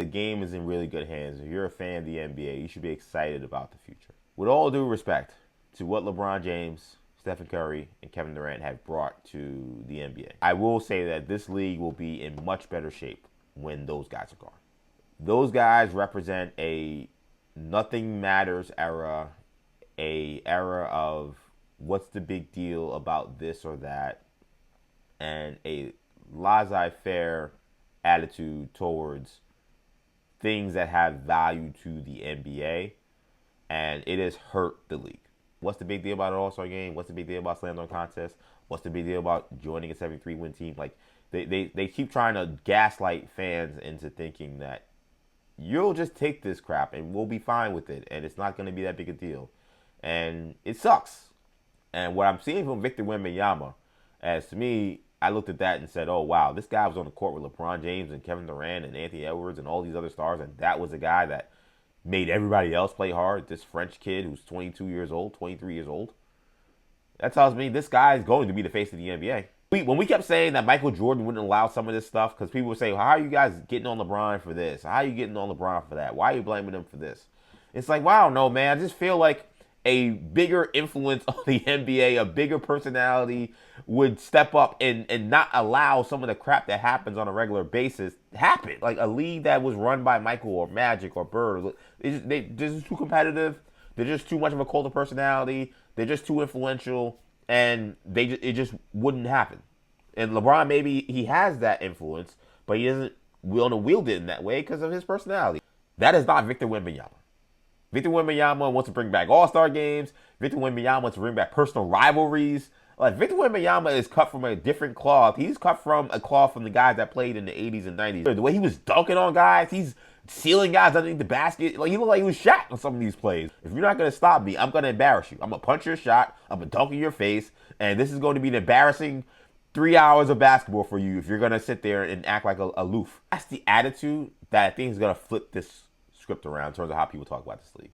The game is in really good hands. If you're a fan of the NBA, you should be excited about the future. With all due respect to what LeBron James, Stephen Curry, and Kevin Durant have brought to the NBA, I will say that this league will be in much better shape when those guys are gone. Those guys represent a nothing matters era, a era of what's the big deal about this or that, and a laissez-faire attitude towards things that have value to the NBA, and it has hurt the league. What's the big deal about an All-Star game? What's the big deal about slam dunk contest? What's the big deal about joining a 73-win team? Like, they keep trying to gaslight fans into thinking that you'll just take this crap and we'll be fine with it, and it's not going to be that big a deal. And it sucks. And what I'm seeing from Victor Wembanyama, as to me, I looked at that and said, oh, wow, this guy was on the court with LeBron James and Kevin Durant and Anthony Edwards and all these other stars, and that was a guy that made everybody else play hard. This French kid who's 22 years old, 23 years old. That tells me this guy is going to be the face of the NBA. When we kept saying that Michael Jordan wouldn't allow some of this stuff, because people would say, well, how are you guys getting on LeBron for this? How are you getting on LeBron for that? Why are you blaming him for this? It's like, well, I don't know, man. I just feel like a bigger influence on the NBA, a bigger personality would step up and not allow some of the crap that happens on a regular basis happen. Like a league that was run by Michael or Magic or Bird, they're just too competitive. They're just too much of a cult of personality. They're just too influential, and it just wouldn't happen. And LeBron, maybe he has that influence, but he doesn't wield it in that way because of his personality. That is not Victor Wembanyama. Victor Wembanyama wants to bring back All-Star games. Victor Wembanyama wants to bring back personal rivalries. Like, Victor Wembanyama is cut from a different cloth. He's cut from a cloth from the guys that played in the 80s and 90s. The way he was dunking on guys, he's sealing guys underneath the basket. Like, he looked like he was Shaq on some of these plays. If you're not going to stop me, I'm going to embarrass you. I'm going to punch your shot. I'm going to dunk in your face. And this is going to be an embarrassing 3 hours of basketball for you if you're going to sit there and act like aloof. That's the attitude that I think is going to flip this script around in terms of how people talk about this league.